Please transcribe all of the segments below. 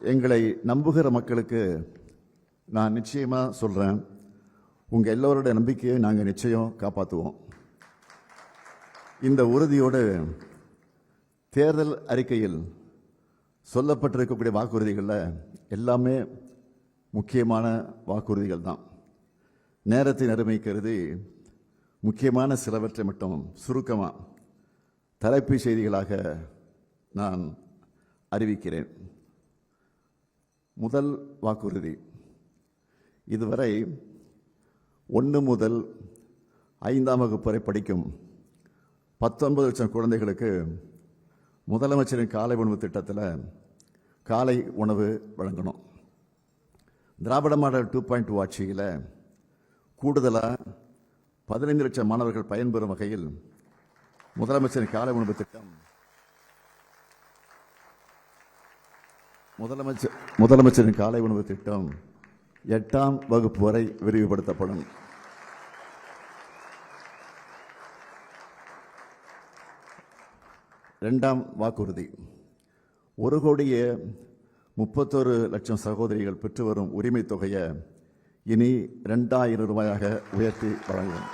எங்களை நம்புகிற மக்களுக்கு நான் நிச்சயமாக சொல்கிறேன், உங்கள் எல்லோருடைய நம்பிக்கையை நாங்கள் நிச்சயம் காப்பாற்றுவோம். இந்த உறுதியோடு தேர்தல் அறிக்கையில் சொல்லப்பட்டிருக்கக்கூடிய வாக்குறுதிகளில் எல்லாமே முக்கியமான வாக்குறுதிகள் தான். நேரத்தின் அருமை கருதி முக்கியமான சிலவற்றை மட்டும் சுருக்கமாக தலைப்புச் செய்திகளாக நான் அறிவிக்கிறேன். முதல் வாக்குறுதி, இதுவரை 1 முதல் 5ஆம் வகுப்பு வரை படிக்கும் 19 லட்சம் குழந்தைகளுக்கு முதலமைச்சரின் காலை உணவு திட்டத்தில் காலை உணவு வழங்கணும். திராவிட மாடல் 2.2 ஆட்சியில் கூடுதலாக 15 லட்சம் மாணவர்கள் பயன்பெறும் வகையில் முதலமைச்சரின் காலை உணவு திட்டம் முதலமைச்சரின் காலை உணவு திட்டம் 8ஆம் வகுப்பு வரை விரிவுபடுத்தப்படும். இரண்டாம் வாக்குறுதி, 1,31,00,000 சகோதரிகள் பெற்று வரும் உரிமை தொகையை இனி 2,000 ரூபாயாக உயர்த்தி வழங்கும்.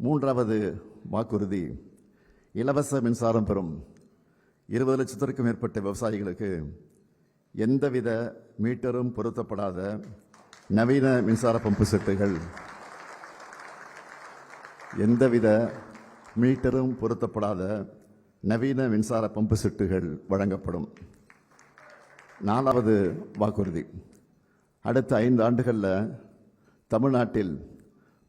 மூன்றாவது வாக்குறுதி, இலவச மின்சாரம் பெறும் 20 லட்சத்திற்கும் மேற்பட்ட விவசாயிகளுக்கு எந்தவித மீட்டரும் பொருத்தப்படாத நவீன மின்சார பம்பு செட்டுகள் வழங்கப்படும். நாலாவது வாக்குறுதி, அடுத்த 5 ஆண்டுகளில் தமிழ்நாட்டில்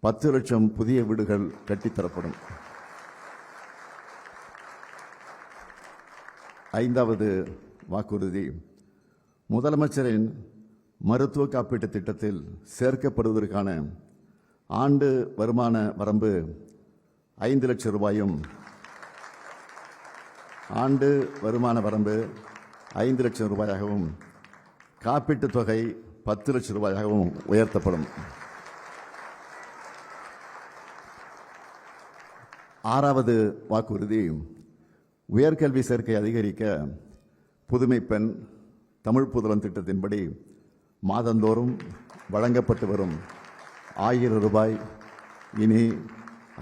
10 லட்சம் புதிய வீடுகள் கட்டித்தரப்படும். 5வது வாக்குறுதி, முதலமைச்சரின் மருத்துவ காப்பீட்டு திட்டத்தில் சேர்க்கப்படுவதற்கான ஆண்டு வருமான வரம்பு 5 லட்சம் ரூபாயும், ஆண்டு வருமான வரம்பு 5 லட்சம் ரூபாயாகவும், காப்பீட்டுத் தொகை 10 லட்சம் ரூபாயாகவும் உயர்த்தப்படும். 6வது வாக்குறுதி, உயர்கல்வி சேர்க்கை அதிகரிக்க புதுமை பெண் தமிழ் புதல்வன் திட்டத்தின்படி மாதந்தோறும் வழங்கப்பட்டு வரும் 1000 ரூபாய் இனி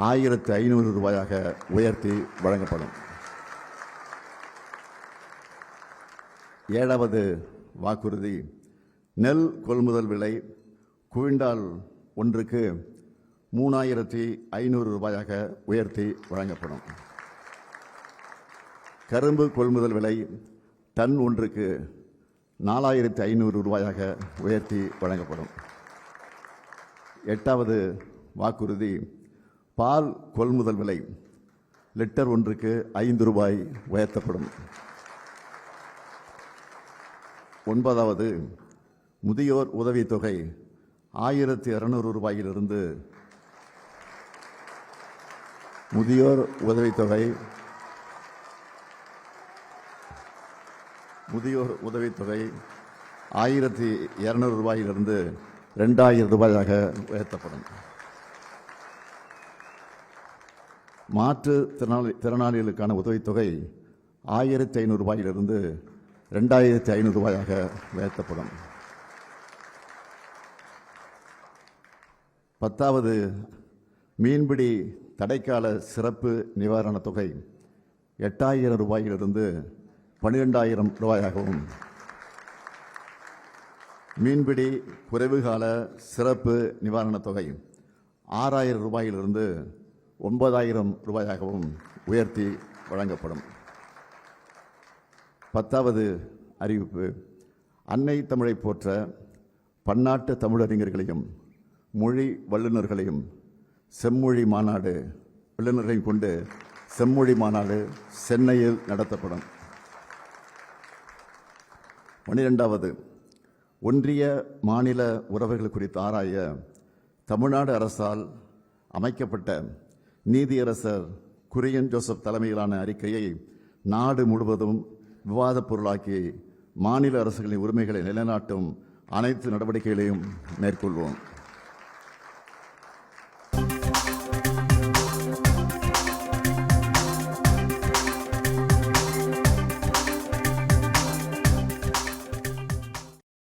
1500 ரூபாயாக உயர்த்தி வழங்கப்படும். 7வது வாக்குறுதி, நெல் கொள்முதல் விலை குவிண்டால் ஒன்றுக்கு 3,500 ரூபாயாக உயர்த்தி வழங்கப்படும். கரும்பு கொள்முதல் விலை டன் ஒன்றுக்கு 4,500 ரூபாயாக உயர்த்தி வழங்கப்படும். 8வது வாக்குறுதி, பால் கொள்முதல் விலை லிட்டர் ஒன்றுக்கு 5 ரூபாய் உயர்த்தப்படும். 9வது, முதியோர் உதவித்தொகை 1,200 ரூபாயிலிருந்து முதியோர் உதவித்தொகை 1,200 ரூபாயிலிருந்து 2,000 ரூபாயாக உயர்த்தப்படும். மாற்றுத்திறனாளிகளுக்கான உதவித்தொகை 1,500 ரூபாயிலிருந்து 2,500 ரூபாயாக உயர்த்தப்படும். 10வது, மீன்பிடி தடைக்கால சிறப்பு நிவாரணத் தொகை 8,000 ரூபாயிலிருந்து 12,000 ரூபாயாகவும், மீன்பிடி குறைவுகால சிறப்பு நிவாரணத் தொகை 6,000 ரூபாயிலிருந்து 9,000 ரூபாயாகவும் உயர்த்தி வழங்கப்படும். 10வது அறிவிப்பு, அன்னை தமிழை போற்ற பன்னாட்டு தமிழறிஞர்களையும் மொழி வல்லுநர்களையும் செம்மொழி மாநாடு வல்லுநர்களையும் கொண்டு செம்மொழி மாநாடு சென்னையில் நடத்தப்படும். 12வது, ஒன்றிய மாநில உறவுகள் குறித்து ஆராய தமிழ்நாடு அரசால் அமைக்கப்பட்ட நீதியரசர் குரியன் ஜோசப் தலைமையிலான அறிக்கையை நாடு முழுவதும் விவாதப் பொருளாக்கி மாநில அரசுகளின் உரிமைகளை நிலைநாட்டும் அனைத்து நடவடிக்கைகளையும் மேற்கொள்வோம்.